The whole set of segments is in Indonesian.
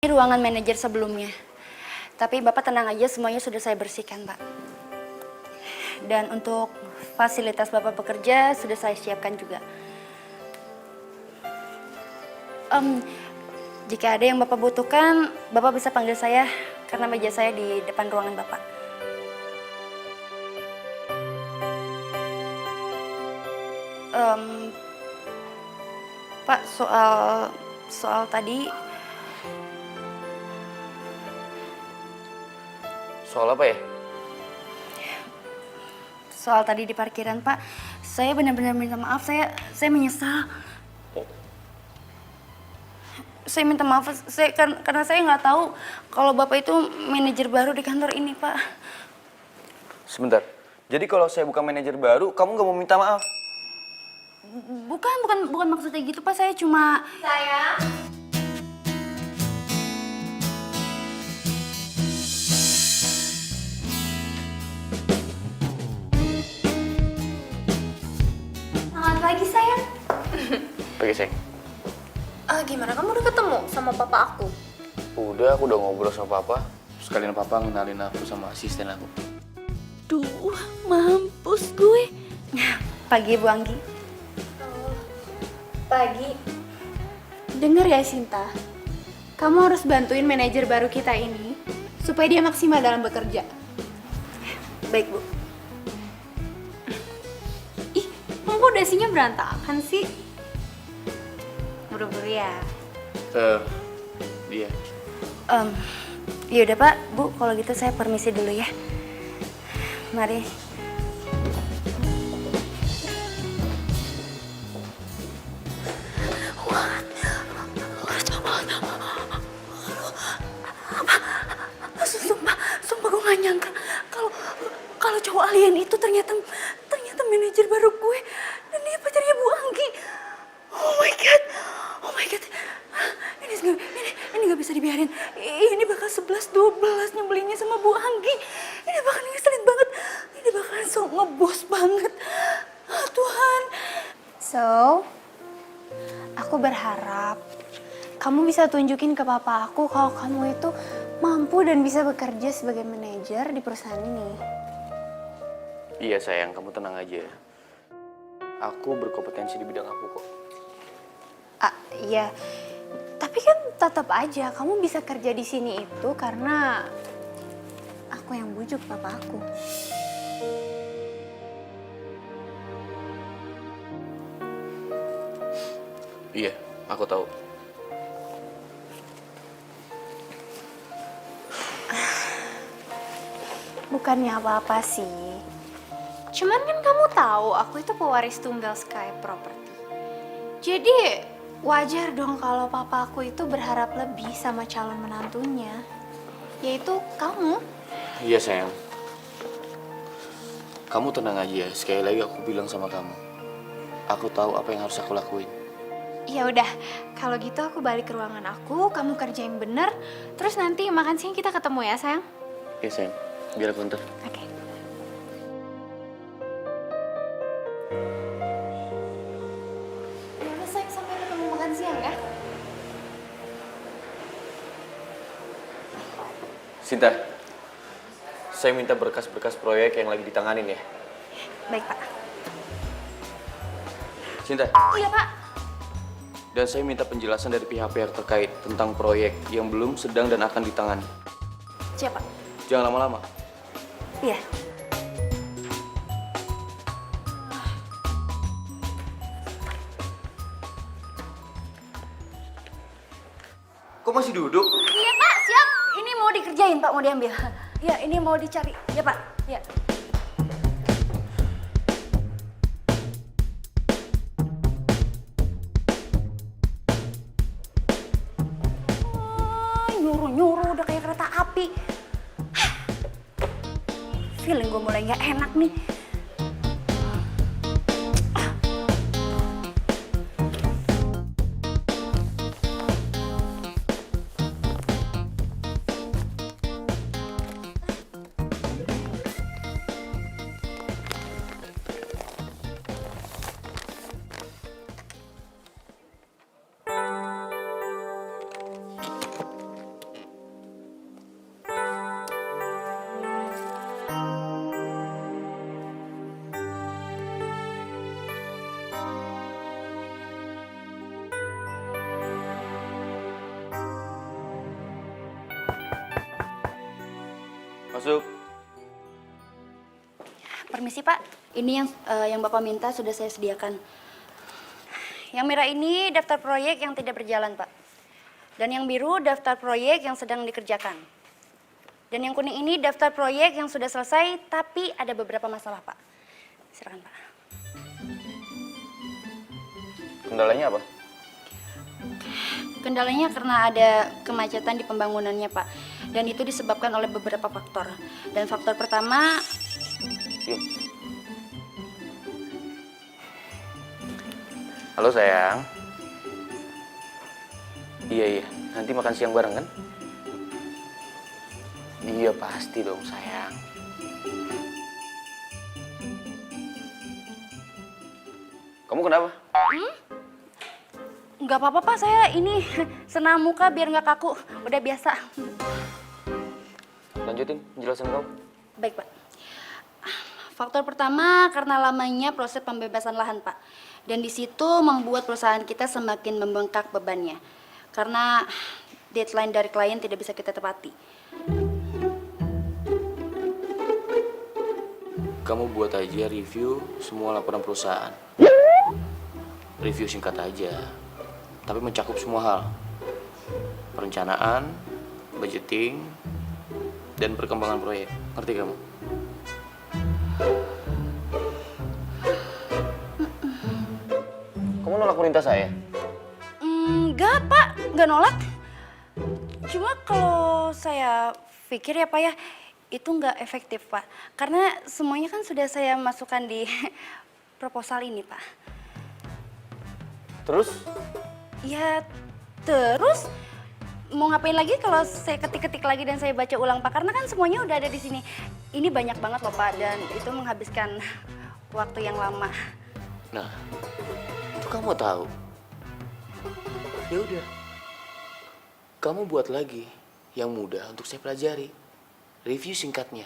Ini ruangan manajer sebelumnya. Tapi Bapak tenang aja, semuanya sudah saya bersihkan, Pak. Dan untuk fasilitas Bapak bekerja sudah saya siapkan juga. Jika ada yang Bapak butuhkan, Bapak bisa panggil saya karena meja saya di depan ruangan Bapak. Pak, soal tadi. Soal apa ya? Soal tadi di parkiran, Pak. Saya benar-benar minta maaf, saya menyesal. Saya minta maaf, karena saya nggak tahu kalau Bapak itu manajer baru di kantor ini, Pak. Sebentar. Jadi kalau saya bukan manajer baru, kamu nggak mau minta maaf? Bukan maksudnya gitu, Pak. Saya cuma... Sayang. Selamat pagi, sayang. Pagi, sayang. Gimana kamu udah ketemu sama papa aku? Udah, aku udah ngobrol sama papa. Sekalian papa ngenalin aku sama asisten aku. Duh, mampus gue. Pagi, Bu Anggi. Pagi. Dengar ya, Sinta. Kamu harus bantuin manajer baru kita ini supaya dia maksimal dalam bekerja. Baik, Bu. Ih, kamu dasinya berantakan sih. Buru-buru ya. Iya. Yaudah, Pak. Bu, kalau gitu saya permisi dulu ya. Mari. Sumpah gue gak nyangka kalau cowok alien itu ternyata manajer baru gue dan dia pacarnya Bu Anggi. Oh my god. Ini gak bisa dibiarin. Ini bakal 11-12 nyebelinnya sama Bu Anggi. Ini bakal ngeselin banget. Ini bakalan so ngebos banget. Oh, Tuhan. So, aku berharap kamu bisa tunjukin ke papa aku kalau kamu itu mampu dan bisa bekerja sebagai manajer di perusahaan ini. Iya, sayang. Kamu tenang aja. Aku berkompetensi di bidang aku kok. Iya. Tapi kan tetap aja kamu bisa kerja di sini itu karena aku yang bujuk papa aku. Iya, aku tahu. Bukannya apa-apa sih. Cuman kan kamu tahu aku itu pewaris tunggal Sky Property. Jadi wajar dong kalau papa aku itu berharap lebih sama calon menantunya. Yaitu kamu. Iya, sayang. Kamu tenang aja. Sekali lagi aku bilang sama kamu. Aku tahu apa yang harus aku lakuin. Ya udah, kalau gitu aku balik ke ruangan aku, kamu kerjain bener. Terus nanti makan siang kita ketemu ya, sayang. Iya, sayang. Biar aku ntar. Oke. Ya udah, sayang, sampai ketemu makan siang ya. Sinta, saya minta berkas-berkas proyek yang lagi ditanganin ya. Baik, Pak. Sinta. Iya, Pak. Dan saya minta penjelasan dari pihak-pihak terkait tentang proyek yang belum, sedang, dan akan ditangani. Siap, Pak. Jangan lama-lama. Iya. Kok masih duduk? Iya, Pak. Siap. Ini mau dikerjain, Pak. Mau diambil. Ya, ini mau dicari. Ya, Pak. Ya. Nyuruh-nyuruh udah kayak kereta api. Feeling gue mulai nggak enak nih. Masuk. Permisi Pak, ini yang Bapak minta sudah saya sediakan. Yang merah ini daftar proyek yang tidak berjalan Pak. Dan yang biru daftar proyek yang sedang dikerjakan. Dan yang kuning ini daftar proyek yang sudah selesai tapi ada beberapa masalah Pak. Silakan Pak. Kendalanya apa? Kendalanya karena ada kemacetan di pembangunannya Pak. Dan itu disebabkan oleh beberapa faktor. Dan faktor pertama... Diam. Halo sayang. Iya, nanti makan siang bareng kan? Iya pasti dong sayang. Kamu kenapa? Nggak apa-apa Pak, saya ini senam muka biar nggak kaku. Udah biasa. Lanjutin penjelasan kamu. Baik Pak. Faktor pertama karena lamanya proses pembebasan lahan Pak. Dan di situ membuat perusahaan kita semakin membengkak bebannya. Karena deadline dari klien tidak bisa kita tepati. Kamu buat aja review semua laporan perusahaan. Review singkat aja, tapi mencakup semua hal. Perencanaan, budgeting, dan perkembangan proyek. Ngerti kamu? Kamu nolak perintah saya? Enggak Pak, nggak nolak. Cuma kalau saya pikir ya Pak ya, itu nggak efektif Pak. Karena semuanya kan sudah saya masukkan di proposal ini Pak. Terus? Ya terus mau ngapain lagi kalau saya ketik-ketik lagi dan saya baca ulang Pak? Karena kan semuanya udah ada di sini. Ini banyak banget loh Pak dan itu menghabiskan waktu yang lama. Nah, itu kamu tahu. Ya udah, kamu buat lagi yang mudah untuk saya pelajari. Review singkatnya.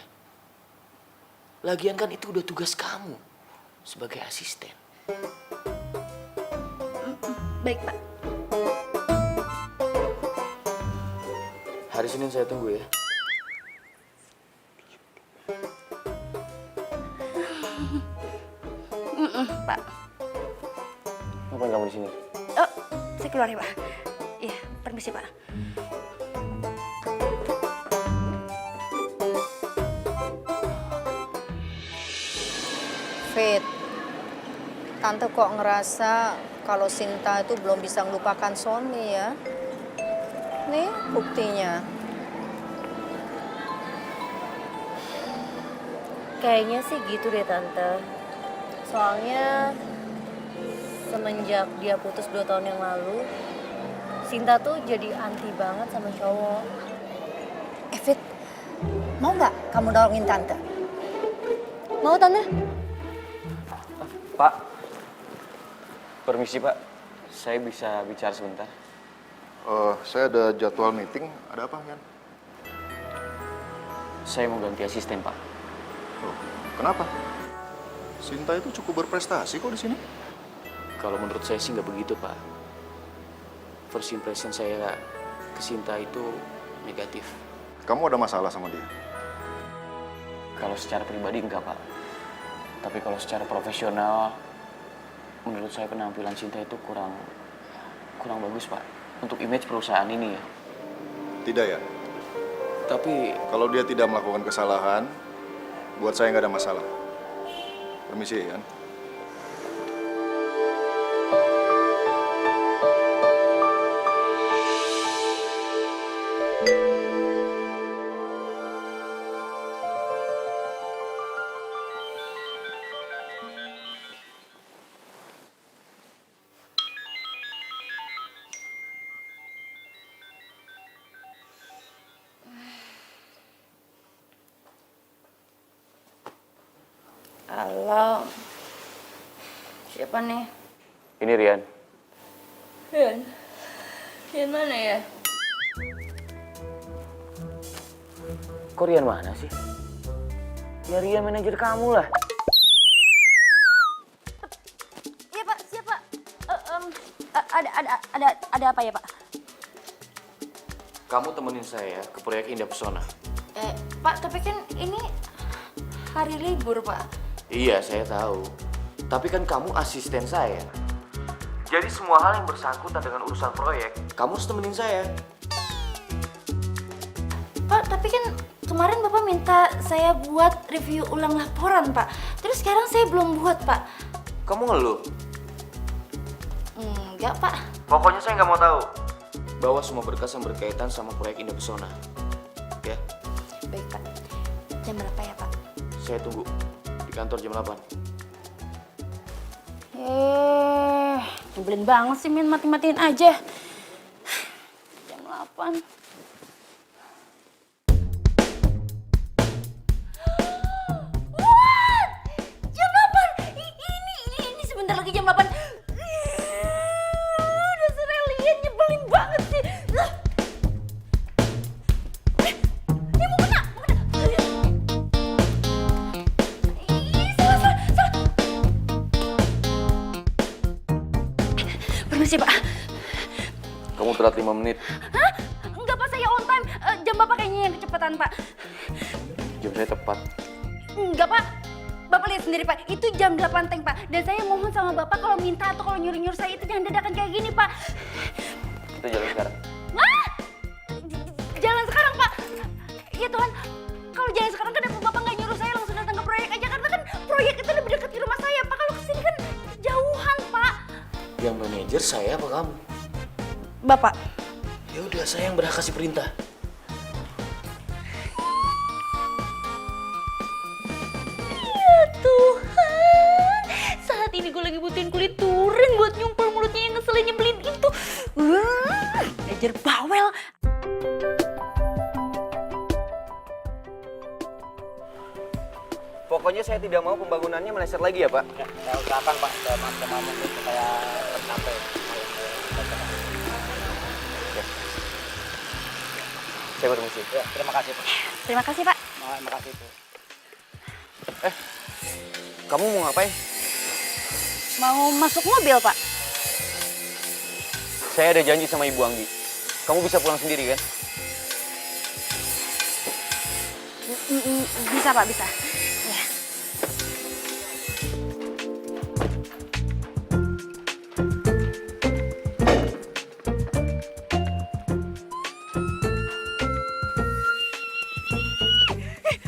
Lagian kan itu udah tugas kamu sebagai asisten. Baik Pak. Hari Senin saya tunggu ya. Pak. Ngapain kamu di sini? Oh, saya keluar ya Pak. Iya, permisi Pak. Fit, Tante kok ngerasa kalau Sinta itu belum bisa melupakan Sony ya. Nih buktinya. Kayaknya sih gitu deh Tante. Soalnya semenjak dia putus 2 tahun yang lalu, Sinta tuh jadi anti banget sama cowok. Fit, mau nggak kamu nolongin Tante? Mau Tante? Pak, permisi Pak. Saya bisa bicara sebentar. Saya ada jadwal meeting. Ada apa, Yan? Saya mau ganti asisten Pak. Loh, kenapa? Sinta itu cukup berprestasi kok di sini. Kalau menurut saya sih nggak begitu Pak. First impression saya ke Sinta itu negatif. Kamu ada masalah sama dia? Kalau secara pribadi enggak Pak. Tapi kalau secara profesional, menurut saya penampilan Sinta itu kurang bagus Pak. Untuk image perusahaan ini ya. Tidak ya? Tapi Kalau dia tidak melakukan kesalahan, buat saya nggak ada masalah. Permisi, Yan. Halo. Siapa nih? ini Rian. Rian. Rian mana ya? Kok Rian mana sih? Ya Rian manajer kamu lah. Iya Pak, siapa? Ada apa ya Pak? Kamu temenin saya ke proyek Indah Pesona. Pak, tapi kan ini hari libur, Pak. Iya, saya tahu. Tapi kan kamu asisten saya. Jadi semua hal yang bersangkutan dengan urusan proyek, kamu harus temenin saya. Pak, tapi kan kemarin Bapak minta saya buat review ulang laporan, Pak. Terus sekarang saya belum buat, Pak. Kamu ngeluh? Enggak, Pak. Pokoknya saya nggak mau tahu. Bawa semua berkas yang berkaitan sama proyek Indah Pesona. Ya, Baik, Pak. Jam berapa ya, Pak? saya tunggu di kantor jam 8. Nyebelin banget sih, Min. Mati-matiin aja. Jam 8. What? Jam 8? Ini sebentar lagi jam 8. Dasar alien, nyebelin banget sih. Mau kena. Salah. Permisi, Pak. Kamu telat 5 menit. Hah? Enggak, Pak, saya on time. Jam Bapak kayaknya yang kecepatan, Pak. Jam saya tepat. Enggak, Pak. Bapak lihat sendiri, Pak. Itu jam 8 teng, Pak. Dan saya mohon sama Bapak kalau minta atau kalau nyuruh-nyuruh saya itu jangan dadakan kayak gini, Pak. Kita jalan sekarang. Hah? Jalan sekarang, Pak. Ya Tuhan, kalau jalan sekarang kenapa Bapak nggak nyuruh saya langsung datang ke proyek aja? Karena kan proyek itu lebih dekat di rumah saya, Pak. Kalau kesini kan jauhan, Pak. Yang manajer saya apa kamu? Bapak. Ya udah, saya yang berhak kasih perintah. Ya Tuhan, saat ini gue lagi butuhin kulit turin buat nyumpel mulutnya yang ngeselin nyebelin itu. Manajer bawel. Pokoknya saya tidak mau pembangunannya meleset lagi ya, Pak. Saya usahakan Pak, semaksimal mungkin supaya tercapai. Saya permisi. Ya, terima kasih Pak. Terima kasih, Pak. Terima kasih Bu. Kamu mau ngapain? Mau masuk mobil, Pak? Saya ada janji sama Ibu Anggi. Kamu bisa pulang sendiri kan? Bisa, Pak, bisa. Ya.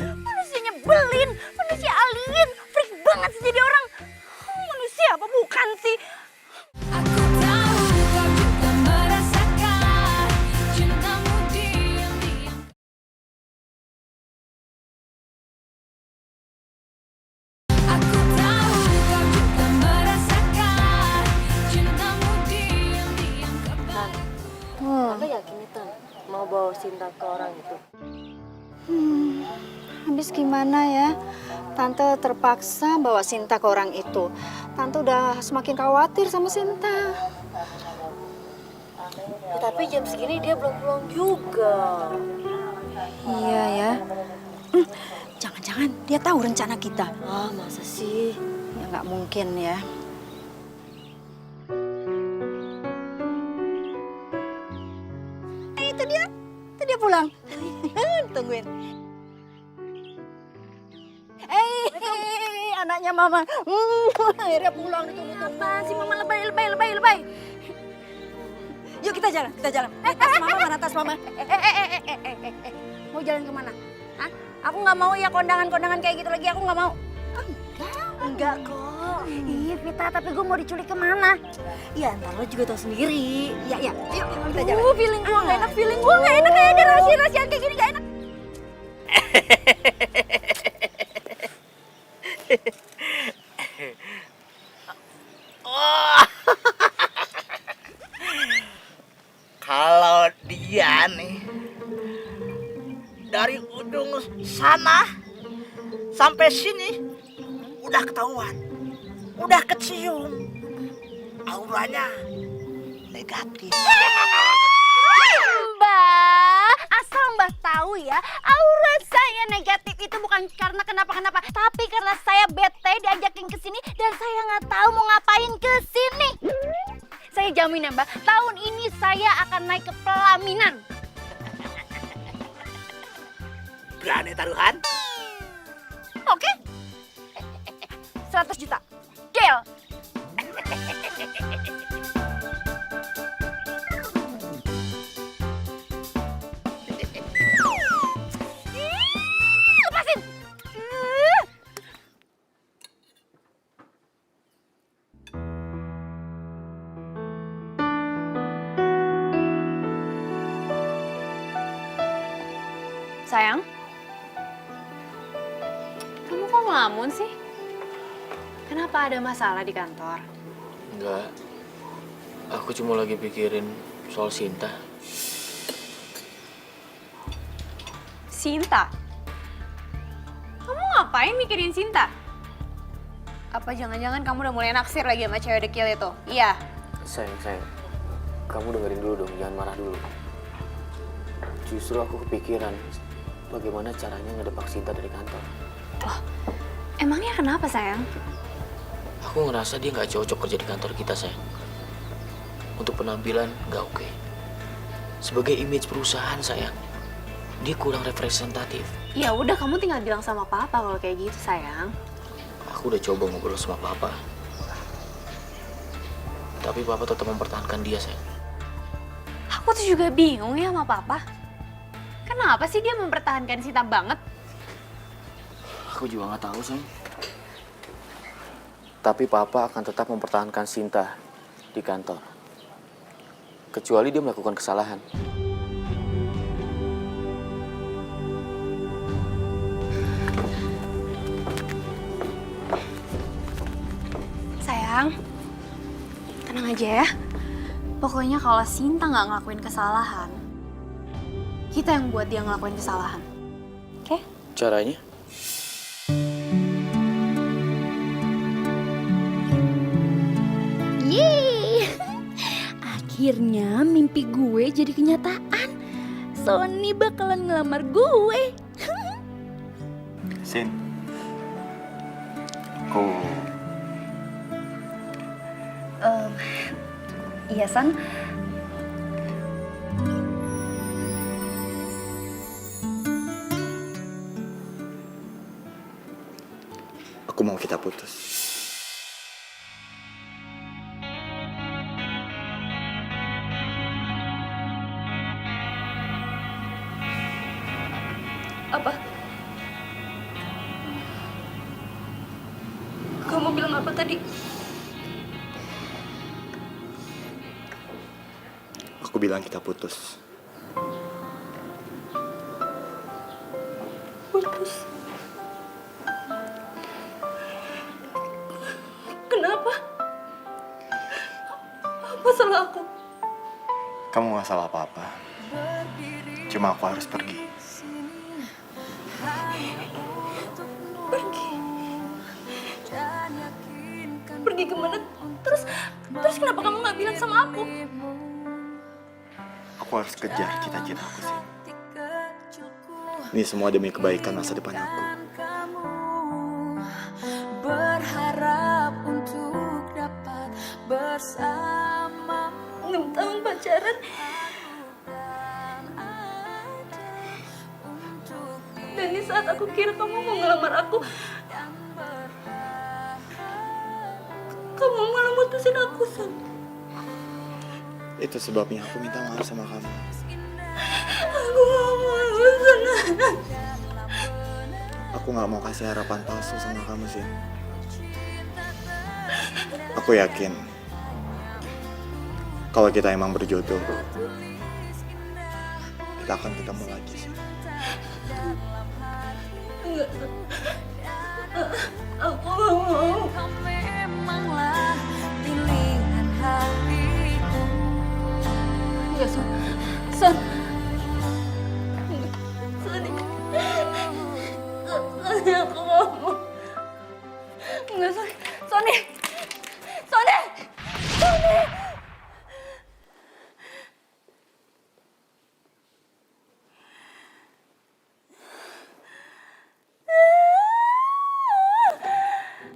Manusia nyebelin, manusia alien, freak banget sih jadi orang. Manusia apa bukan sih? Aku tahu kau juga merasakan cintamu diam-diam. Aku tahu kau juga merasakan cintamu diam-diam. Tante yakin nih, Tan, mau bawa Sinta ke orang itu? Habis gimana ya? Tante terpaksa bawa Sinta ke orang itu. Tante udah semakin khawatir sama Sinta. Ya, tapi jam segini dia belum pulang juga. Iya ya. Jangan-jangan dia tahu rencana kita. Ah, masa sih? Ya nggak mungkin ya. Itu dia pulang. Tungguin. Anaknya Mama. Akhirnya pulang ditunggu-tunggu. Apa sih Mama lebay. Yuk kita jalan. Tas Mama mana tas Mama? Mau jalan kemana? Hah? Aku nggak mau ya kondangan-kondangan kayak gitu lagi. Aku nggak mau. Enggak kok. Iya Vita, tapi gue mau diculik kemana? Ya ntar lo juga tahu sendiri. Ya, yuk kita jalan. Feeling gue nggak enak, feeling gue nggak enak. Kayak ada rahasia-rahasiaan kayak gini nggak enak. Kalau dia nih dari ujung sana sampai sini udah ketahuan, udah kecium, auranya negatif. Mbak, asal Mbak tahu ya, aura saya negatif itu bukan karena kenapa-kenapa, tapi karena saya bete diajakin ke sini dan saya nggak tahu mau ngapain ke sini. Saya jamin ya Mbak, tahun ini saya akan naik ke pelaminan. Berani taruhan? Oke. 100 juta. Deal. Lepasin. Sayang, kamu kok ngelamun sih? Kenapa ada masalah di kantor? Enggak. Aku cuma lagi pikirin soal Sinta. Sinta? Kamu ngapain mikirin Sinta? Apa jangan-jangan kamu udah mulai naksir lagi sama cewek dekil itu? Iya. Sayang. Kamu dengerin dulu dong, jangan marah dulu. Justru aku kepikiran bagaimana caranya ngedebak Sinta dari kantor. Loh, emangnya kenapa sayang? Aku ngerasa dia nggak cocok kerja di kantor kita, sayang. Untuk penampilan nggak oke. Sebagai image perusahaan, sayang, dia kurang representatif. Ya udah, kamu tinggal bilang sama papa kalau kayak gitu sayang. Aku udah coba ngobrol sama papa. Tapi papa tetap mempertahankan dia, sayang. Aku tuh juga bingung ya sama papa. Kenapa sih dia mempertahankan Sinta banget? Aku juga nggak tahu, sayang. Tapi papa akan tetap mempertahankan Sinta di kantor. Kecuali dia melakukan kesalahan. Sayang, tenang aja ya. Pokoknya kalau Sinta nggak ngelakuin kesalahan, kita yang buat dia ngelakuin kesalahan. Oke? Caranya? Yeay! Akhirnya mimpi gue jadi kenyataan. Sony bakalan ngelamar gue. Sin. Oh, Iya, San. aku mau kita putus. Apa? Kamu bilang apa tadi? Aku bilang kita putus. Putus. Kenapa? Apa salah aku? Kamu gak salah apa-apa. Cuma aku harus pergi. Pergi. Pergi kemana? Terus kenapa kamu nggak bilang sama aku? Aku harus kejar cita-cita aku sih. Ini semua demi kebaikan masa depan aku. Berharap untuk dapat bersama 6 tahun pacaran. Dan di saat aku kira kamu mau ngelamar aku, kamu malah mutusin aku, San. Itu sebabnya aku minta maaf sama kamu. Aku gak mau, San. Aku gak mau kasih harapan palsu sama kamu sih. Aku yakin kalau kita emang berjodoh, kita akan ketemu lagi sih. Enggak, San. Aku gak mau. kau memanglah pilihan hatiku. Enggak, San. San. Sani. Sani, aku gak mau. Enggak, Sani. Sani. Sani. Sani.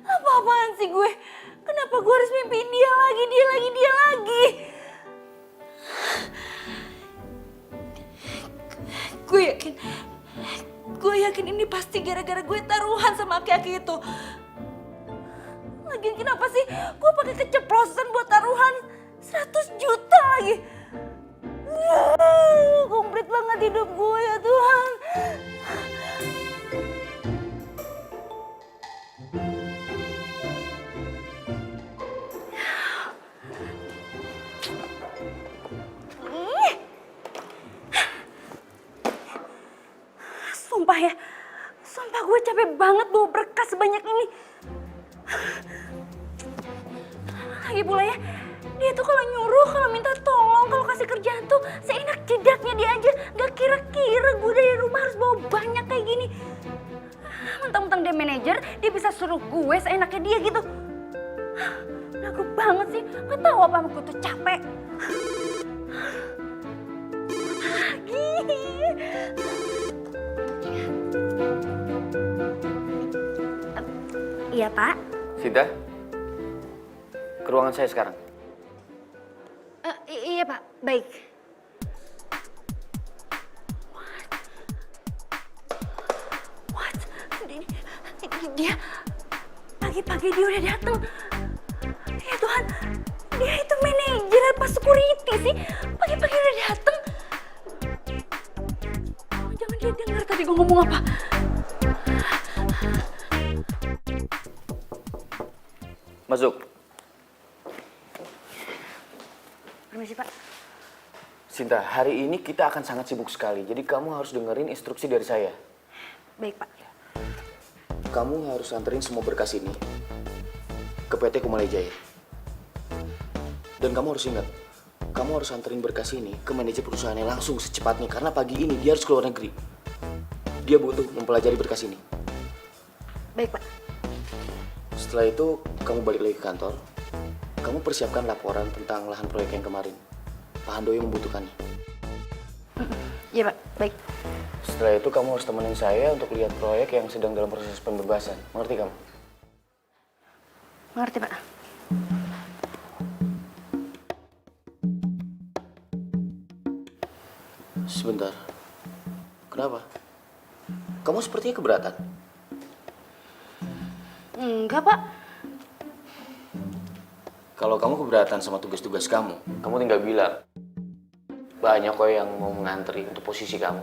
Apa-apaan sih gue? Kenapa gue harus mimpiin dia lagi, dia lagi? Gue gue yakin ini pasti gara-gara gue taruhan sama aki-aki itu. Lagian kenapa sih gue pakai keceplosan buat taruhan 100 juta lagi? Komplit banget hidup gue ya Tuhan. Sumpah ya, sumpah gue capek banget bawa berkas sebanyak ini. Lagi pula ya, dia tuh kalau nyuruh, kalau minta tolong, kalau kasih kerjaan tuh seenak jedaknya dia aja. Gak kira-kira gue dari rumah harus bawa banyak kayak gini. Mentang-mentang dia manajer, dia bisa suruh gue seenaknya dia gitu. Lagu banget sih, gak tahu apa gue tuh capek. Lagi. Iya Pak. Sinta, ke ruangan saya sekarang. Iya Pak, baik. What? Dia pagi-pagi dia udah datang. Ya Tuhan, dia itu manajer apa security sih? Pagi-pagi udah datang. Jangan dia dengar tadi gue ngomong apa. Masuk. Permisi Pak. Sinta, hari ini kita akan sangat sibuk sekali. Jadi kamu harus dengerin instruksi dari saya. Baik Pak. Kamu harus anterin semua berkas ini ke PT Kumalai Jaya. Dan kamu harus ingat, kamu harus anterin berkas ini ke manajer perusahaannya langsung secepatnya. Karena pagi ini dia harus keluar negeri. Dia butuh mempelajari berkas ini. Baik Pak. Setelah itu, kamu balik lagi ke kantor. Kamu persiapkan laporan tentang lahan proyek yang kemarin. Pak Handoyo membutuhkannya. Iya Pak, baik. Setelah itu, kamu harus temenin saya untuk lihat proyek yang sedang dalam proses pembebasan. Mengerti kamu? Mengerti Pak. Sebentar. Kenapa? Kamu sepertinya keberatan. Enggak Pak. Kalau kamu keberatan sama tugas-tugas kamu tinggal bilang. Banyak kok yang mau mengantri untuk posisi kamu.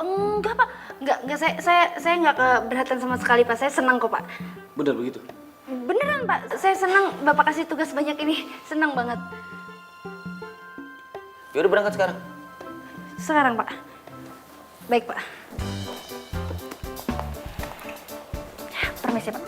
Enggak Pak. Enggak saya enggak keberatan sama sekali Pak. Saya senang kok Pak. Benar begitu? Beneran Pak. Saya senang Bapak kasih tugas banyak ini. Senang banget. Yaudah berangkat sekarang. Sekarang Pak. Baik Pak. Permisi Pak.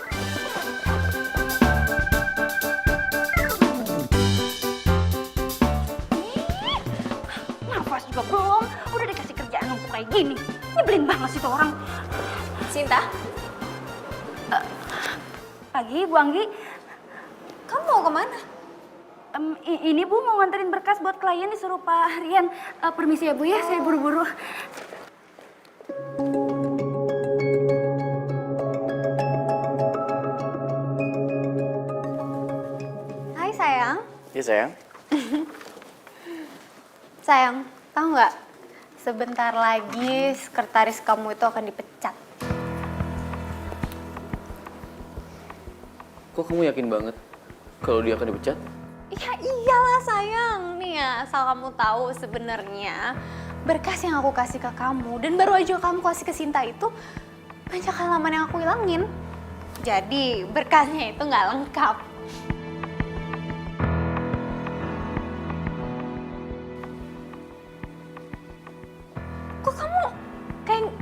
Nafas juga belum. Udah dikasih kerjaan numpuk kayak gini. Nyebelin banget sih tuh orang. Sinta, Pagi Bu Anggi. kamu mau kemana? Ini Bu mau nganterin berkas buat klien disuruh Pak Rian. Permisi ya Bu ya, saya buru-buru. Hai sayang. Iya sayang. Sayang, tahu nggak? Sebentar lagi sekretaris kamu itu akan dipecat. Kok kamu yakin banget kalau dia akan dipecat? Ya iyalah sayang. Nih ya, asal kamu tahu sebenarnya berkas yang aku kasih ke kamu dan baru aja kamu kasih ke Sinta itu banyak halaman yang aku hilangin. Jadi berkasnya itu nggak lengkap. Kok kamu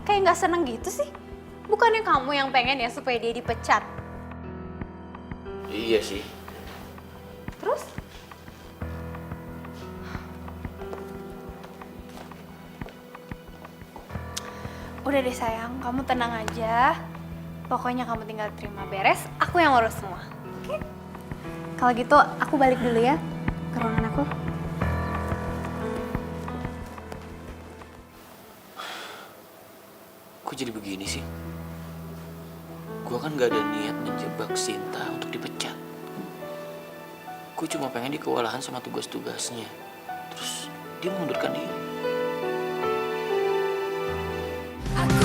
kayak nggak seneng gitu sih? Bukannya kamu yang pengen ya supaya dia dipecat? Iya sih. Terus? Udah deh sayang, kamu tenang aja. Pokoknya kamu tinggal terima beres, aku yang urus semua. Oke? Kalau gitu aku balik dulu ya ke ruangan aku. Kok jadi begini sih? Gua kan gak ada niat menjebak Sinta untuk dipecat. Gue cuma pengen dia kewalahan sama tugas-tugasnya. Terus dia mengundurkan diri. Aku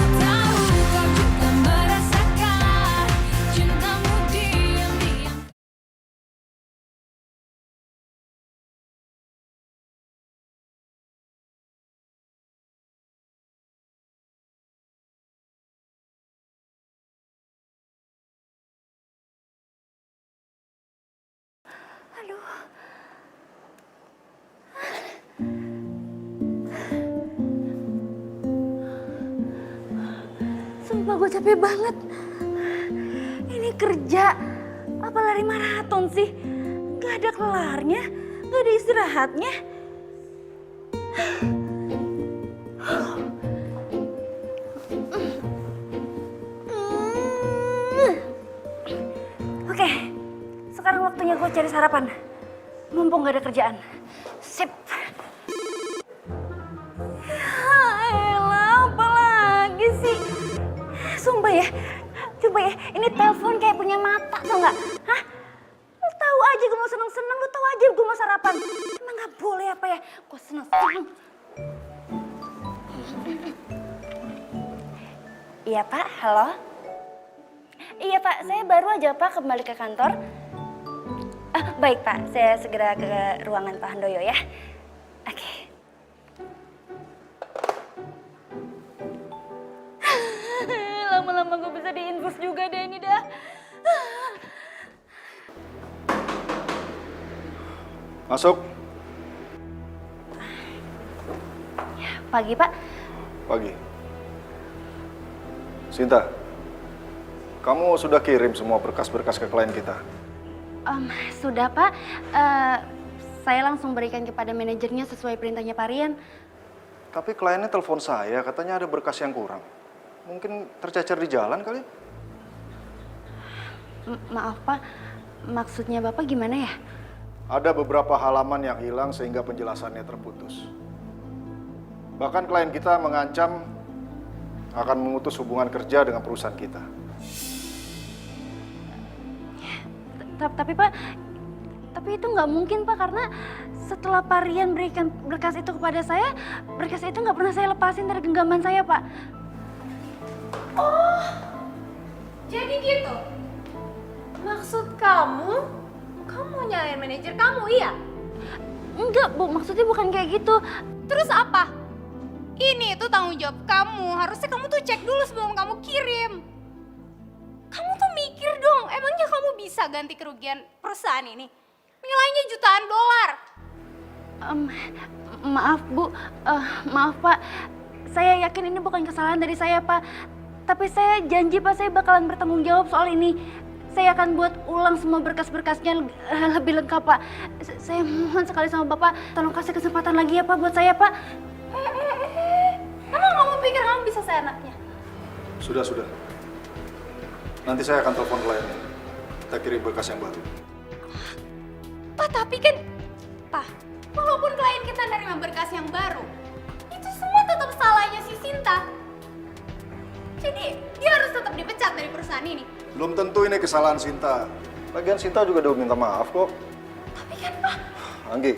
Aduh. Sumpah gue capek banget. Ini kerja, apa lari maraton sih? Gak ada kelarnya, gak ada istirahatnya. Oke, sekarang waktunya gue cari sarapan. Mumpung gak ada kerjaan. Sip. Elah, apa lagi sih? Sumpah ya, coba ya, ini telepon kayak punya mata, tau gak? Hah? Lu tahu aja gue mau seneng-seneng, lu tahu aja gue mau sarapan. Emang gak boleh apa ya? Gue seneng-seneng. Iya Pak, halo? Iya Pak, saya baru aja Pak kembali ke kantor. Baik Pak, saya segera ke ruangan Pak Handoyo ya. Oke. Lama-lama gue bisa diinfus juga deh ini dah. Masuk. Pagi Pak. Pagi. Sinta, kamu sudah kirim semua berkas-berkas ke klien kita? Sudah Pak, saya langsung berikan kepada manajernya sesuai perintahnya Pak Rian. Tapi kliennya telepon saya, katanya ada berkas yang kurang. Mungkin tercecer di jalan kali? Maaf Pak, maksudnya Bapak gimana ya? Ada beberapa halaman yang hilang sehingga penjelasannya terputus. Bahkan klien kita mengancam akan memutus hubungan kerja dengan perusahaan kita. Tapi Pak, tapi itu nggak mungkin Pak, karena setelah Pak Rian berikan berkas itu kepada saya, berkas itu nggak pernah saya lepasin dari genggaman saya Pak. Oh, jadi gitu? Maksud kamu nyalain manajer kamu, iya? Enggak Bu, maksudnya bukan kayak gitu. Terus apa? Ini tuh tanggung jawab kamu, harusnya kamu tuh cek dulu sebelum kamu kirim. Kamu tuh mikir dong, emangnya kamu bisa ganti kerugian perusahaan ini? Nilainya jutaan dolar. Maaf Bu, maaf Pak, saya yakin ini bukan kesalahan dari saya Pak. Tapi saya janji Pak, saya bakalan bertanggung jawab soal ini. Saya akan buat ulang semua berkas-berkasnya lebih lengkap Pak. Saya mohon sekali sama Bapak, tolong kasih kesempatan lagi ya Pak buat saya Pak. Emang kamu pikir kamu bisa seenaknya? Sudah. Nanti saya akan telepon kliennya. Kita kirim berkas yang baru. Pak, tapi kan, Pak, walaupun klien kita nerima berkas yang baru, itu semua tetap salahnya si Sinta. Jadi, dia harus tetap dipecat dari perusahaan ini. Belum tentu ini kesalahan Sinta. Lagian Sinta juga udah minta maaf kok. Tapi kan, Pak. Anggi,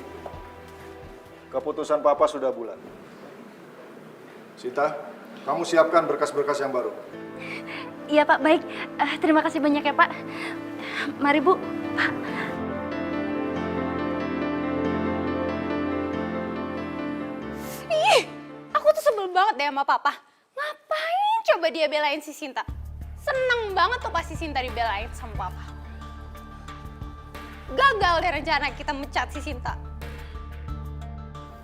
keputusan Papa sudah bulat. Sinta, kamu siapkan berkas-berkas yang baru. Iya Pak, baik. Terima kasih banyak ya Pak. Mari Bu. Pak. Ih, aku tuh sebel banget deh sama Papa. Ngapain coba dia belain si Sinta? Seneng banget tuh pasti Sinta dibelain sama Papa. Gagal deh rencana kita mecat si Sinta.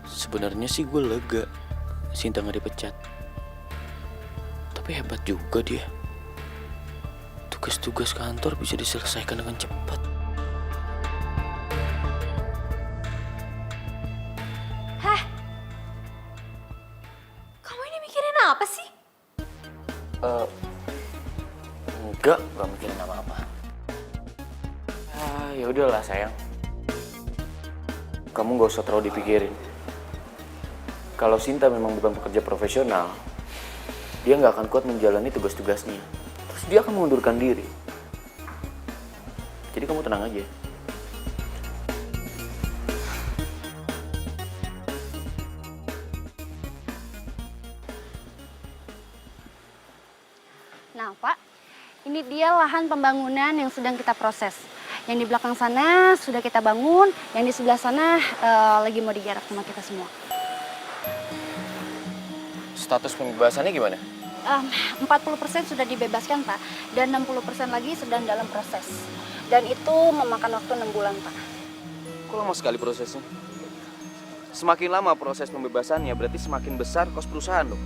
Sebenarnya sih gue lega Sinta nggak dipecat. Tapi hebat juga dia. Tugas-tugas kantor bisa diselesaikan dengan cepat. Hah? Kamu ini mikirin apa sih? Enggak mikirin apa-apa. Ya udahlah sayang. Kamu gak usah terlalu dipikirin. Kalau Sinta memang bukan pekerja profesional, dia nggak akan kuat menjalani tugas-tugasnya. Terus dia akan mengundurkan diri. Jadi kamu tenang aja. Nah Pak, ini dia lahan pembangunan yang sedang kita proses. Yang di belakang sana sudah kita bangun, yang di sebelah sana lagi mau digarap sama kita semua. Status pembebasannya gimana? 40% sudah dibebaskan Pak, dan 60% lagi sedang dalam proses. Dan itu memakan waktu 6 bulan Pak. Kok lama sekali prosesnya? Semakin lama proses pembebasannya, berarti semakin besar kos perusahaan dong.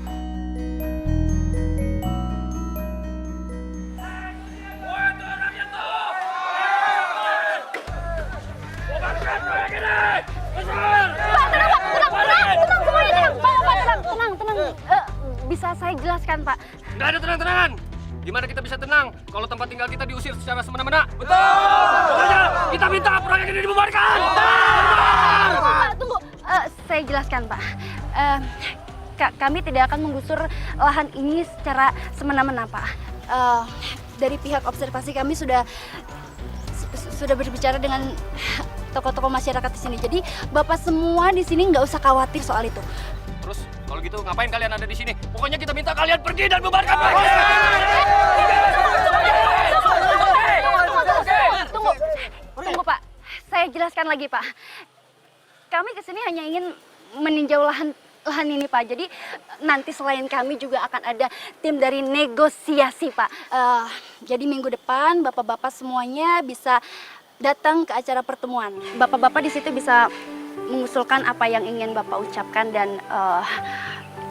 Bisa saya jelaskan, Pak? Nggak ada tenang-tenangan. Gimana kita bisa tenang kalau tempat tinggal kita diusir secara semena-mena? Betul! Makanya kita minta proyek ini dibubarkan! Pak, tunggu. Saya jelaskan, Pak. Kami tidak akan menggusur lahan ini secara semena-mena, Pak. Dari pihak observasi kami sudah berbicara dengan tokoh-tokoh masyarakat di sini. Jadi Bapak semua di sini nggak usah khawatir soal itu. Terus kalau gitu ngapain kalian ada di sini? Pokoknya kita minta kalian pergi dan bubarkan proyek! Tunggu, Pak. Saya jelaskan lagi, Pak. Kami kesini hanya ingin meninjau lahan ini, Pak. Jadi nanti selain kami juga akan ada tim dari negosiasi, Pak. Jadi minggu depan bapak-bapak semuanya bisa datang ke acara pertemuan. Bapak-bapak di situ bisa mengusulkan apa yang ingin Bapak ucapkan dan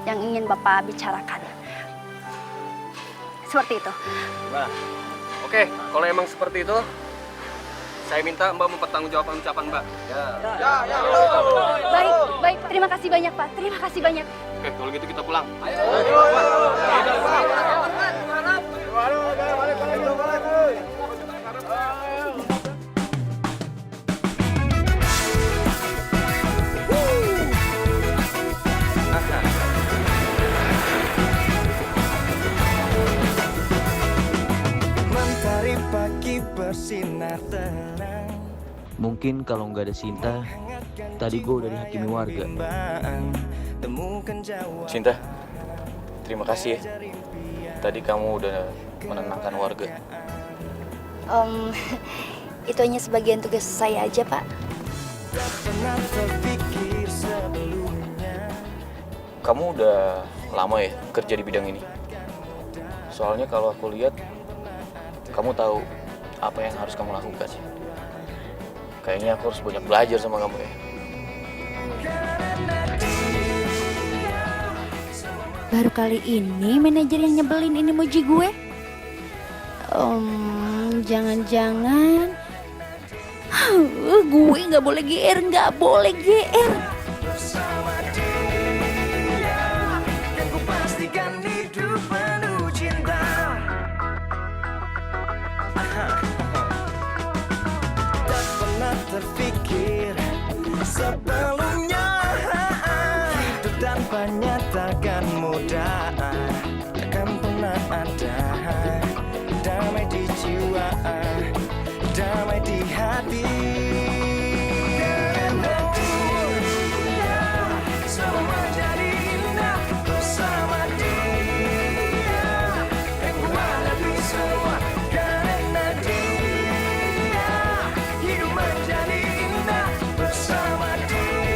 yang ingin Bapak bicarakan. Seperti itu. Nah, oke. Kalau emang seperti itu, saya minta Mbak mempertanggungjawabkan ucapan Mbak. Baik. Terima kasih banyak, Pak. Terima kasih banyak. Oke, kalau gitu kita pulang. Mentari pagi bersinar terang. Mungkin kalau nggak ada Sinta, tadi gue udah dihakimi warga. Cinta, terima kasih ya. Tadi kamu udah menenangkan warga. Itu hanya sebagian tugas saya aja, Pak. Kamu udah lama ya kerja di bidang ini? Soalnya kalau aku lihat, kamu tahu apa yang harus kamu lakukan sih. Kayaknya aku harus banyak belajar sama kamu ya. Baru kali ini manajer yang nyebelin ini muji gue. Jangan-jangan gue nggak boleh GR, nggak boleh GR. Yang ku pastikan hidup penuh cinta. Tak pernah terpikir sebelumnya hidup tanpanya takkan mudah, takkan pernah ada damai di jiwa, damai di hati. Semua jadi indah bersama dia. Yang ku hadapi semua karena dia. Hidup menjadi indah bersama dia.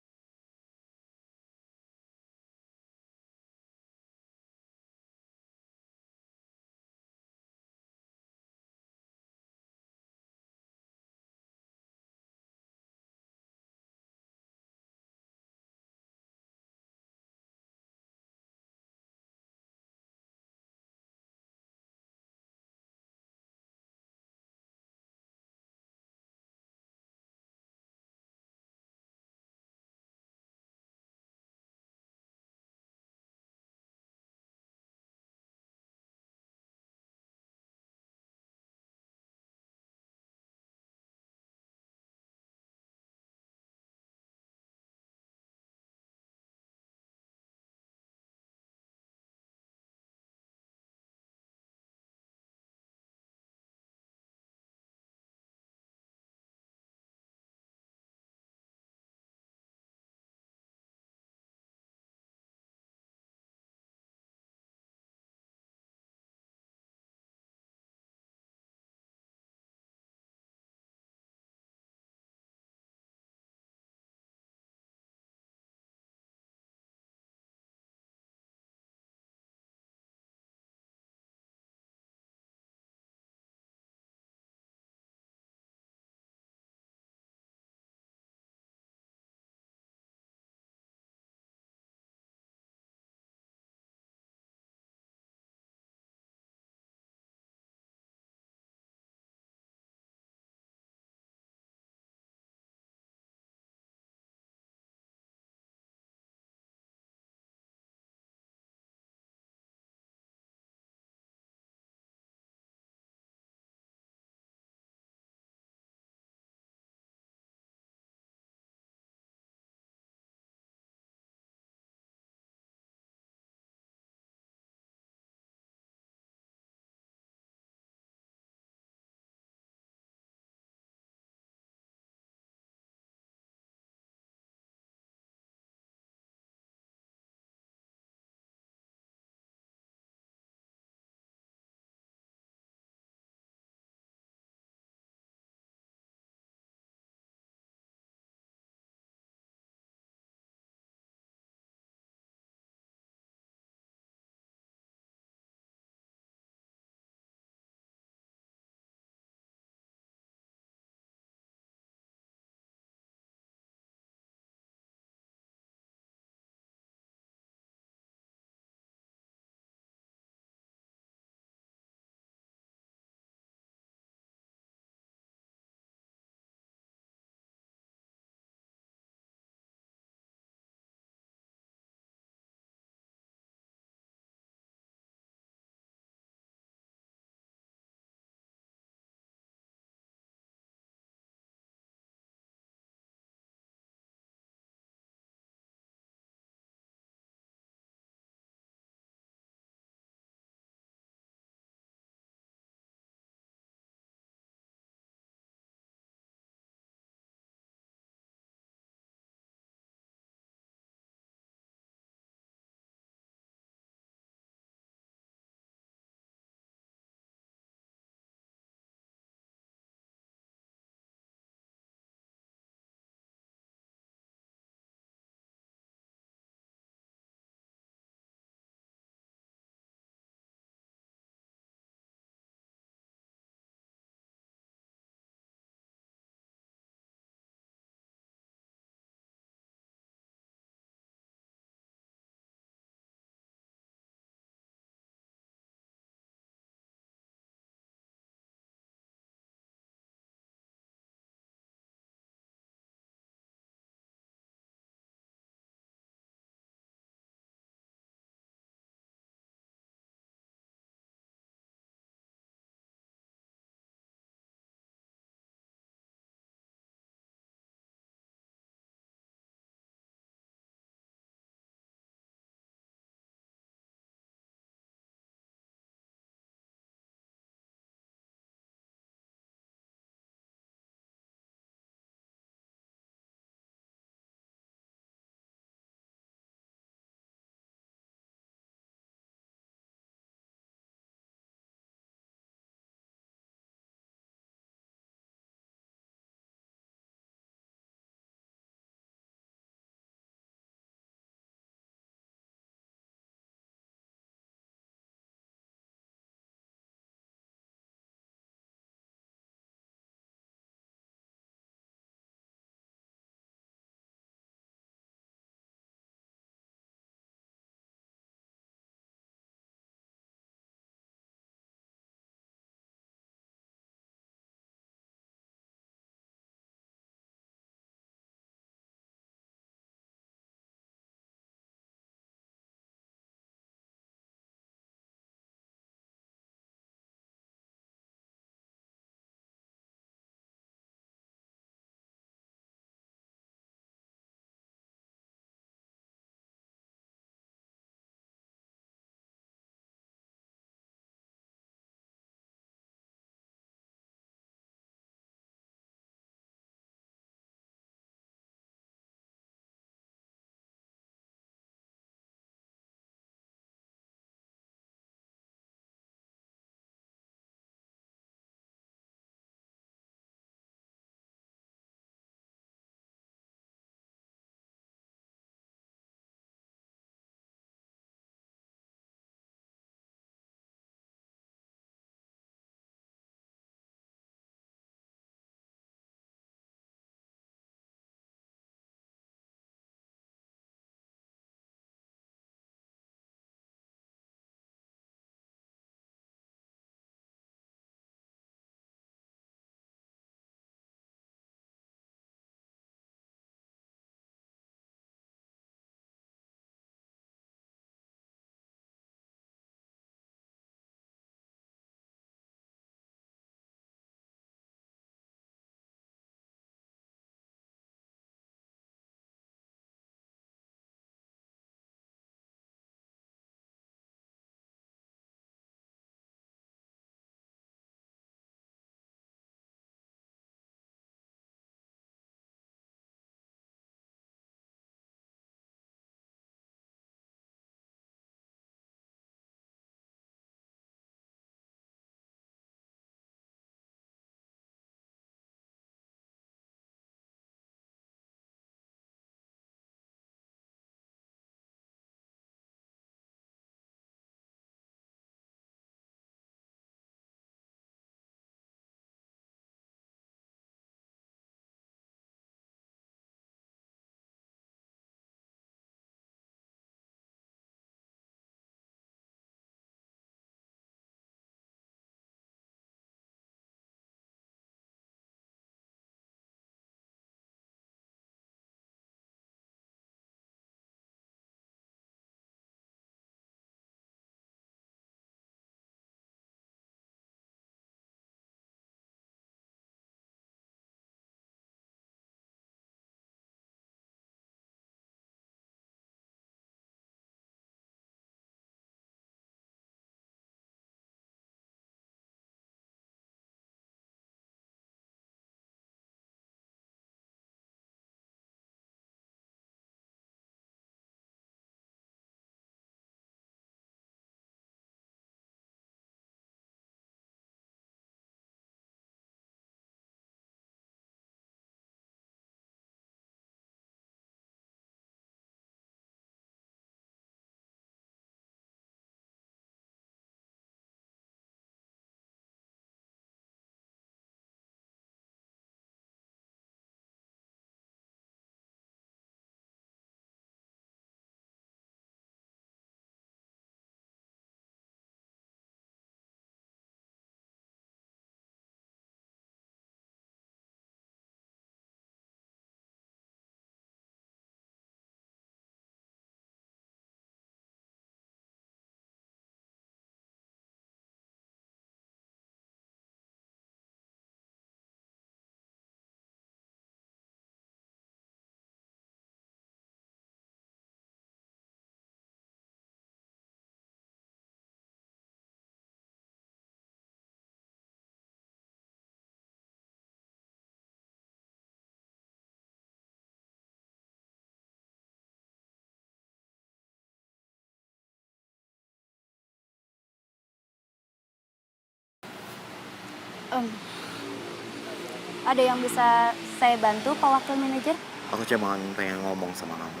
Ada yang bisa saya bantu, Pak Wakil Manajer? Aku cuma pengen ngomong sama kamu.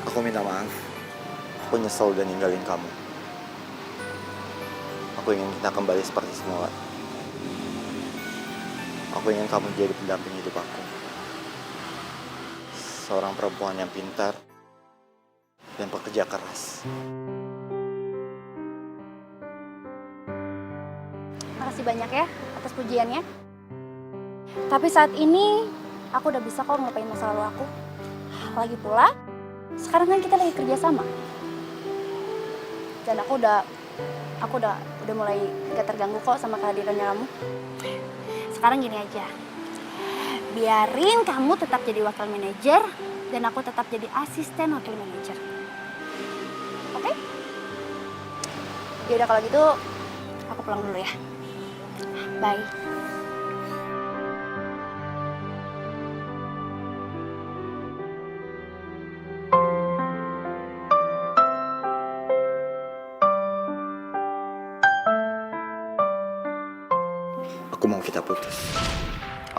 Aku minta maaf. Aku nyesel udah ninggalin kamu. Aku ingin kita kembali seperti semula. Aku ingin kamu jadi pendamping hidup aku. Seorang perempuan yang pintar dan pekerja keras. Makasih banyak ya atas pujiannya. Tapi saat ini aku udah bisa kok ngelupain masa lalu aku. Lagi pula, sekarang kan kita lagi kerja sama. Dan aku udah mulai gak terganggu kok sama kehadirannya kamu. Sekarang gini aja. Biarin kamu tetap jadi wakil manajer dan aku tetap jadi asisten wakil manajer. Oke? Yaudah kalau gitu aku pulang dulu ya. Bye. Aku mau kita putus.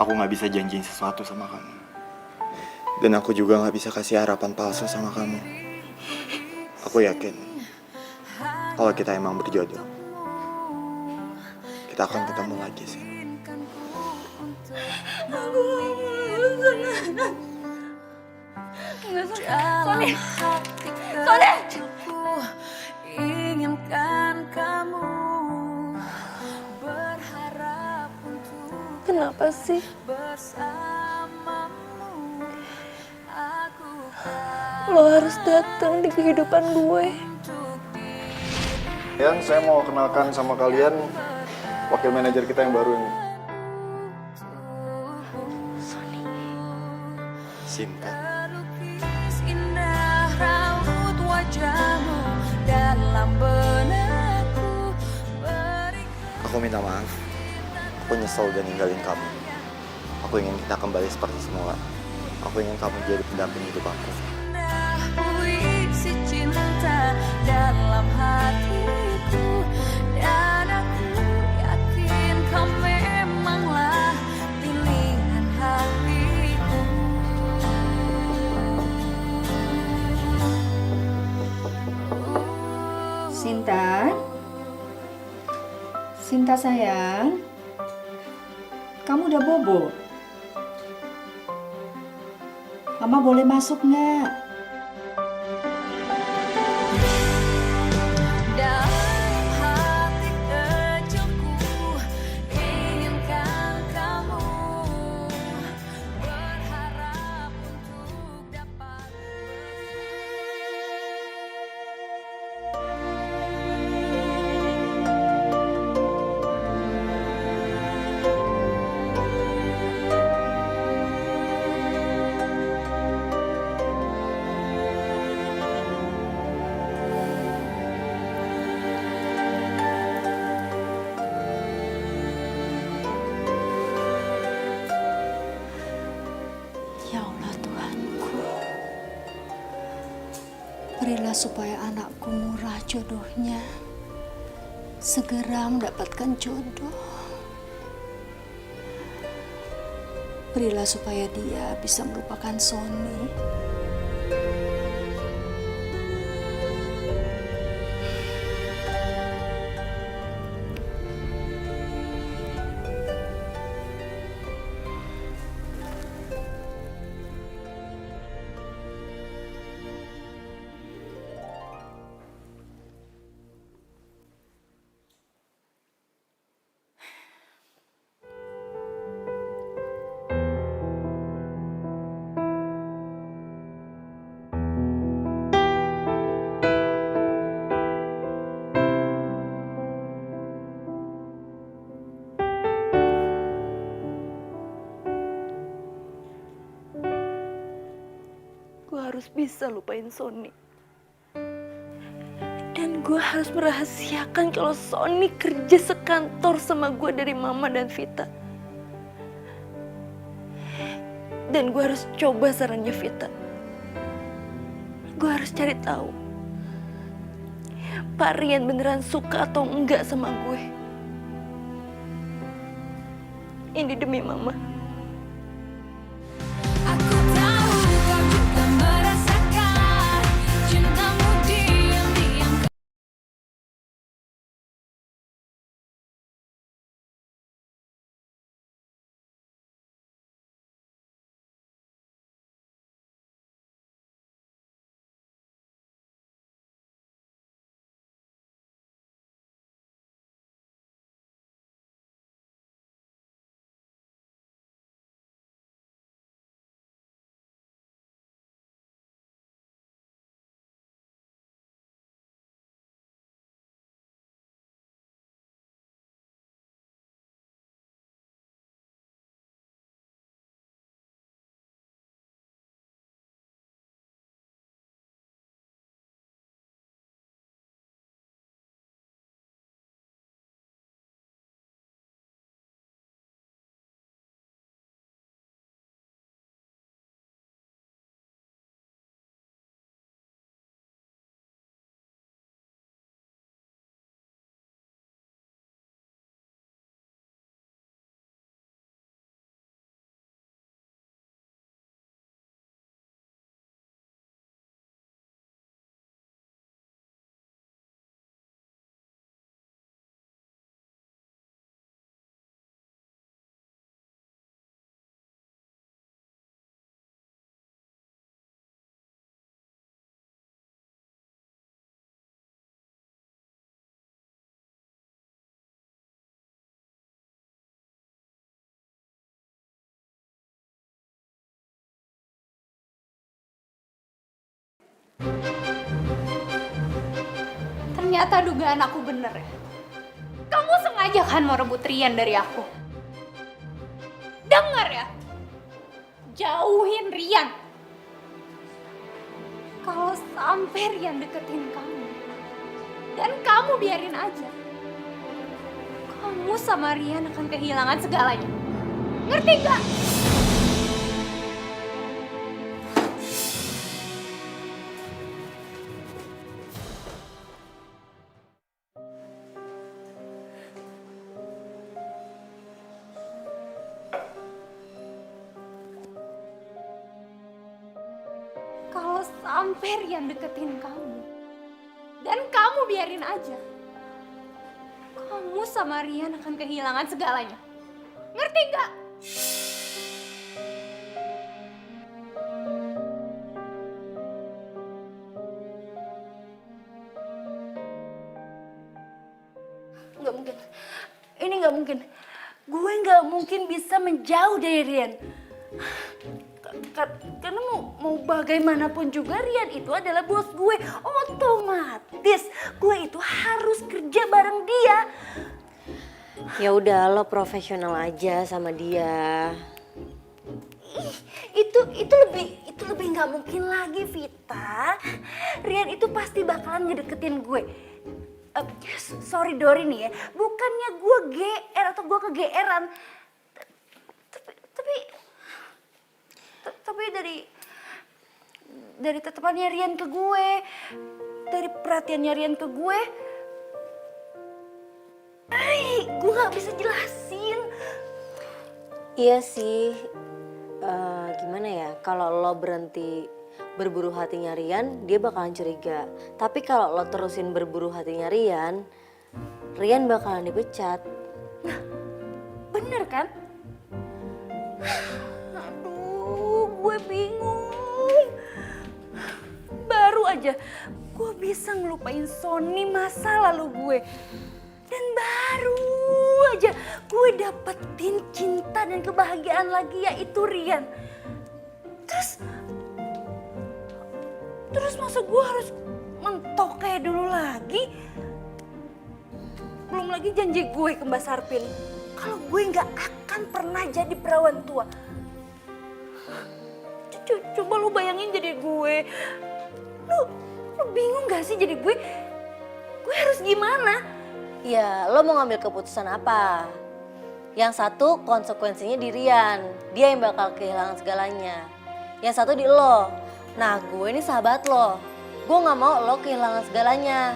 Aku gak bisa janjiin sesuatu sama kamu. Dan aku juga gak bisa kasih harapan palsu sama kamu. Aku yakin kalau kita emang berjodoh, kita akan ketemu lagi sih. Sony! Sony! Inginkan kamu. Kenapa sih? Lo harus datang di kehidupan gue. Yang saya mau kenalkan sama kalian wakil manajer kita yang baru ini. Sinta. Indah raut wajahmu dalam benakku. Aku minta maaf. Aku nyesel udah ninggalin kamu. Aku ingin kita kembali seperti semula. Aku ingin kamu jadi pendamping hidup aku. Puisi cinta dalam hatiku, dan aku yakin kau memanglah pilihan hatiku. Sinta? Sinta sayang? Kamu udah bobo? Mama boleh masuk nggak? Dalam hati kecilku, inginkan kamu, berharap untuk dapat Ya Allah Tuhanku, berilah supaya anakku murah jodohnya, segera mendapatkan jodoh. Berilah supaya dia bisa melupakan Sony. Gue harus bisa lupain Sony. Dan gue harus merahasiakan kalau Sony kerja sekantor sama gue dari Mama dan Vita. Dan gue harus coba sarannya Vita. Gue harus cari tahu Pak Rian beneran suka atau enggak sama gue. Ini demi Mama. Aku tahu kau juga merasakan cintamu diam-diam. Ternyata dugaan aku bener ya. Kamu sengaja kan mau rebut Rian dari aku? Dengar ya, jauhin Rian. Kalau sampai Rian deketin kamu, dan kamu biarin aja, kamu sama Rian akan kehilangan segalanya. Ngerti gak? Kalau sampai Rian deketin kamu, dan kamu biarin aja, kamu sama Rian akan kehilangan segalanya. Ngerti gak? Nggak mungkin. Ini nggak mungkin. Gue nggak mungkin bisa menjauh dari Rian. Karena mau bagaimanapun juga Rian itu adalah bos gue. Otomatis gue itu harus kerja bareng dia. Ya udah, lo profesional aja sama dia. Itu lebih nggak mungkin lagi, Vita. Rian itu pasti bakalan ngedeketin gue. Sorry Dori nih ya, bukannya gue GR atau gue kegeeran. Tapi dari tatapannya Rian ke gue, dari perhatiannya Rian ke gue gak bisa jelasin. Iya sih, gimana ya, kalau lo berhenti berburu hatinya Rian, dia bakalan curiga. Tapi kalau lo terusin berburu hatinya Rian, Rian bakalan dipecat. Nah, bener kan? Aduh, gue bingung. Baru aja gue bisa ngelupain Sony masa lalu gue. Dan baru aja gue dapetin cinta dan kebahagiaan lagi, yaitu Rian. Terus masa gue harus mentok kayak dulu lagi? Belum lagi janji gue ke Mbak Sarpin kalau gue nggak akan pernah jadi perawan tua. Coba lu bayangin jadi gue. Lu bingung gak sih jadi gue? Gue harus gimana? Ya, lo mau ngambil keputusan apa? Yang satu konsekuensinya di Rian, dia yang bakal kehilangan segalanya. Yang satu di lo. Nah, gue ini sahabat lo. Gue nggak mau lo kehilangan segalanya.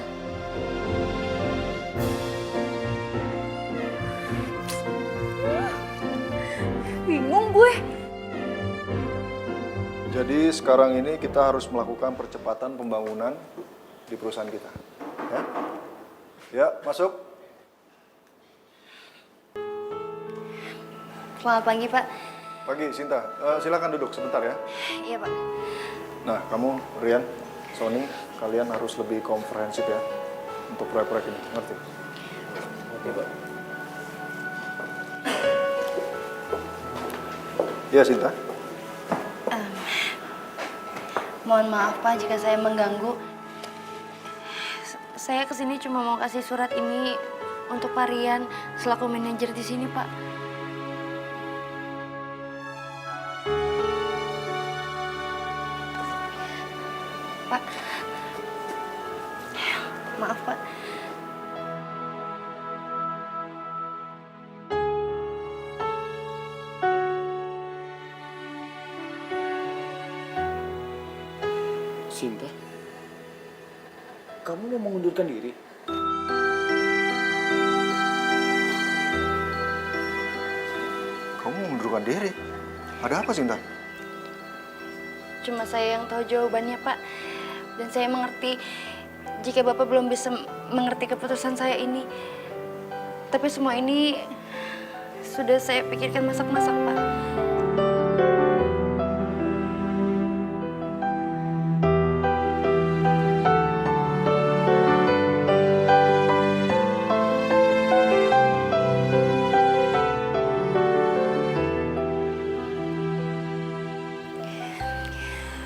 Bingung gue. Jadi sekarang ini kita harus melakukan percepatan pembangunan di perusahaan kita. Ya, ya masuk. Selamat pagi, Pak. Pagi, Sinta. Silakan duduk sebentar ya. Iya, Pak. Nah, kamu, Rian, Sony, kalian harus lebih komprehensif ya untuk proyek-proyek ini, ngerti? Oke, Pak. Iya, Sinta. Mohon maaf, Pak, jika saya mengganggu. Saya kesini cuma mau kasih surat ini untuk Pak Rian selaku manajer di sini, Pak. Pak, maaf, Pak. Sinta, kamu mau mengundurkan diri? Kamu mengundurkan diri? Ada apa, Sinta? Cuma saya yang tahu jawabannya, Pak. Dan saya mengerti jika Bapak belum bisa mengerti keputusan saya ini. Tapi semua ini sudah saya pikirkan masak-masak, Pak.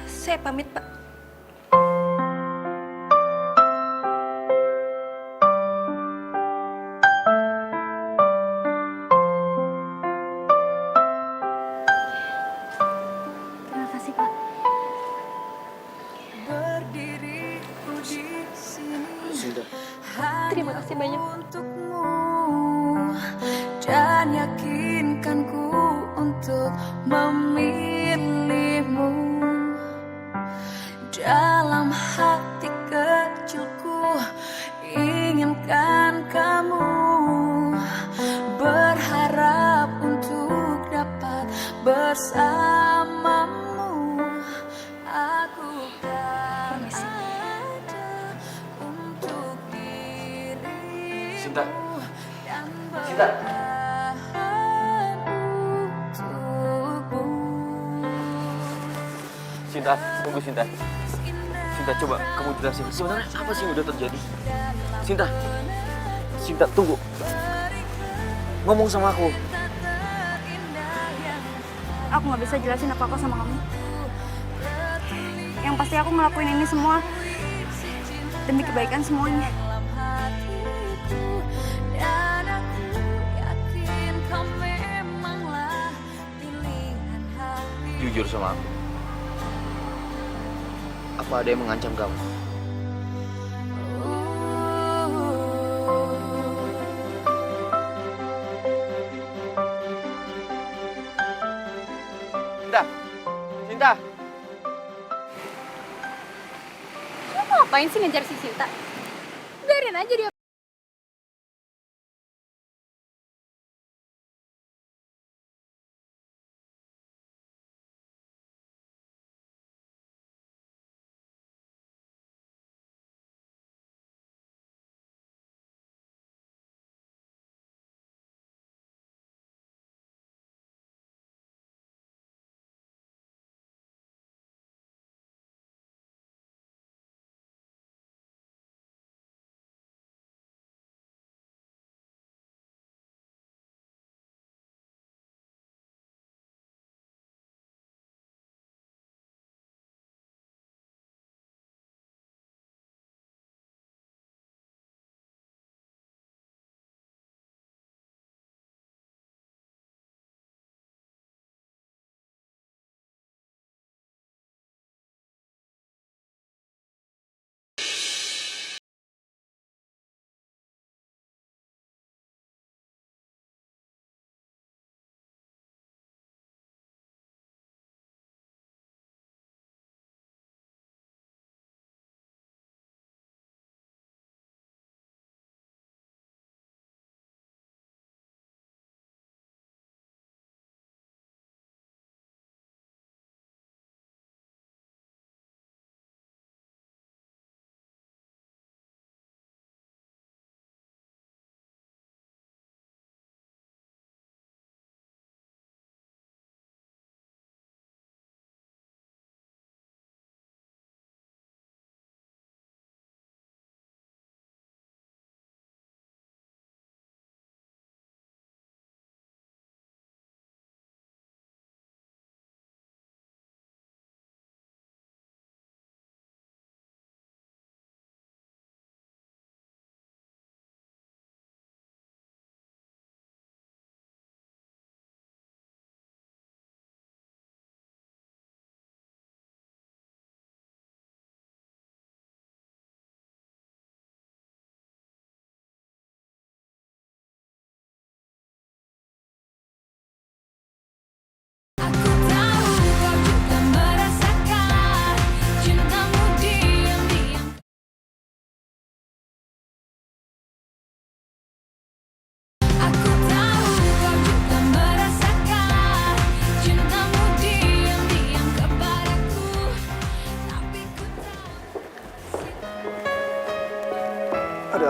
Saya pamit, Pak. Terima kasih, Pak. Berdiriku di sini. Sinta. Terima kasih banyak untukmu dan yakinkanku untuk memilihmu dalam hati kecilku. Inginkan kamu, berharap untuk dapat bersamamu. Aku kan ada untuk dirimu Sinta. dan Sinta. bertahan untukmu. Sinta, tunggu Sinta. Sinta, coba kamu jelasin sebenarnya apa sih yang udah terjadi. Sinta, Sinta tunggu. Ngomong sama aku. Aku nggak bisa jelasin apa-apa sama kamu. Yang pasti aku ngelakuin ini semua demi kebaikan semuanya. Dalam hatiku dan aku yakin kau memanglah pilihan hati. Jujur sama aku. Apa ada yang mengancam kamu? Sinta, Sinta. Lo mau ngapain sih ngejar si Sinta? Biarin aja dia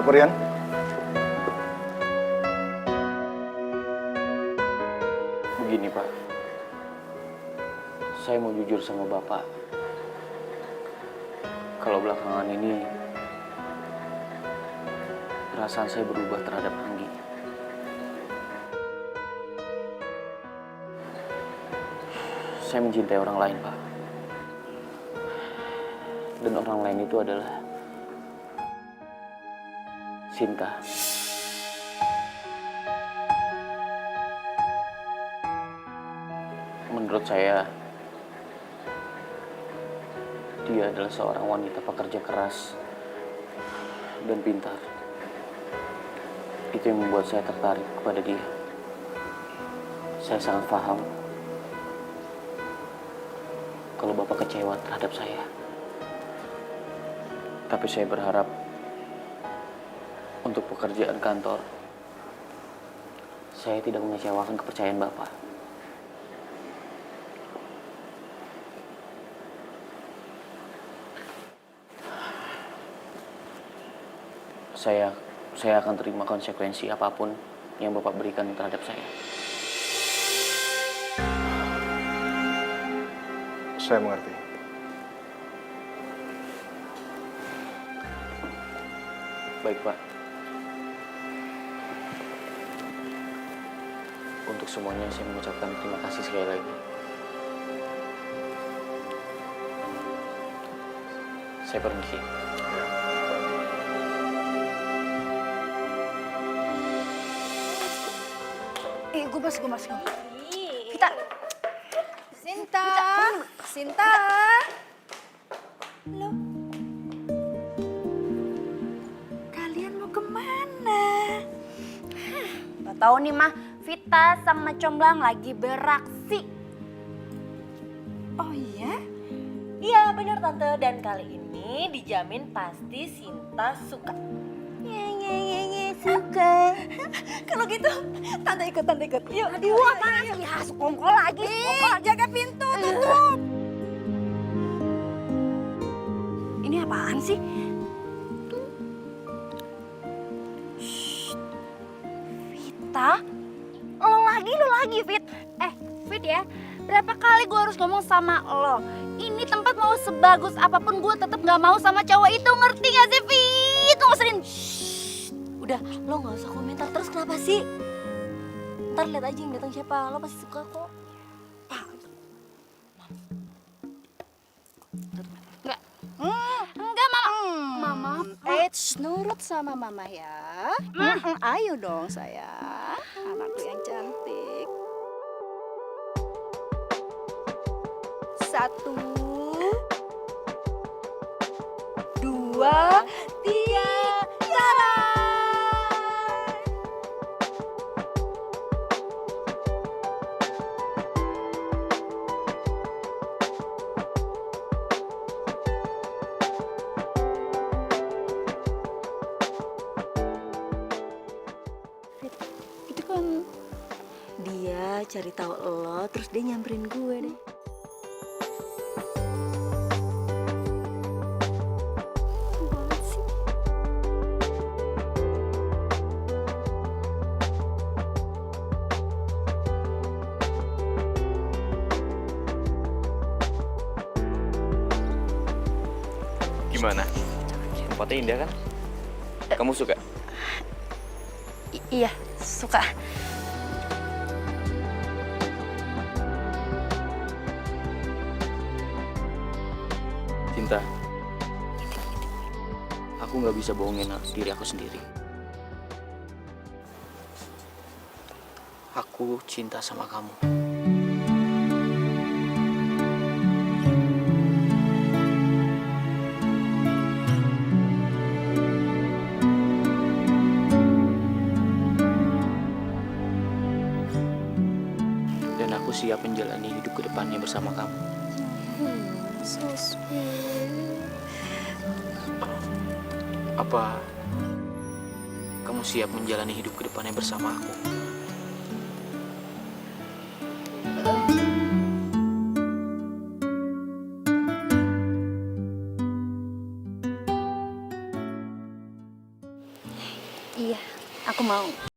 Kenapa, Rian? Begini Pak, saya mau jujur sama Bapak. Kalau belakangan ini, perasaan saya berubah terhadap Anggi. Saya mencintai orang lain, Pak. Dan orang lain itu adalah Sinta. Menurut saya, dia adalah seorang wanita pekerja keras dan pintar. Itu yang membuat saya tertarik kepada dia. Saya sangat paham kalau Bapak kecewa terhadap saya. Tapi saya berharap untuk pekerjaan kantor, saya tidak mengecewakan kepercayaan Bapak. Saya akan terima konsekuensi apapun yang Bapak berikan terhadap saya. Saya mengerti. Baik, Pak. Untuk semuanya saya mengucapkan terima kasih sekali lagi. Saya permisi. Gue masuk. Kita. Sinta, Sinta. Loh? Kalian mau kemana? Gak tahu nih mah, Vita sama Comblang lagi beraksi. Oh iya? Iya benar Tante, dan kali ini dijamin pasti Sinta suka. Suka. Kalau gitu, tante ikut. Yuk, Aduh, apaan sih? Ya, sekongkol lagi. Sekongkol. jaga pintu, tutup. Ini apaan sih? Vita? Lo lagi, Fit. Fit ya, berapa kali gue harus ngomong sama lo? Ini tempat mau sebagus apapun gue tetap gak mau sama cowok itu, ngerti gak sih, Fit? Lo gak sering. Udah, lo gak usah komentar terus, kenapa sih? Ntar lihat aja yang datang siapa, lo pasti suka kok. Enggak, Mama. Nurut sama mama ya. Ayo dong sayang, anakku yang cantik. 1, 2, 3, jalan! Itu kan dia cari tahu lo, terus dia nyamperin gue deh. Gimana? Tempatnya indah kan? Kamu suka? Iya, suka. Cinta, aku nggak bisa bohongin diri aku sendiri. Aku cinta sama kamu. Dan aku siap menjalani hidup ke depannya bersama kamu. So sweet. Apa kamu siap menjalani hidup ke depannya bersama aku? mau.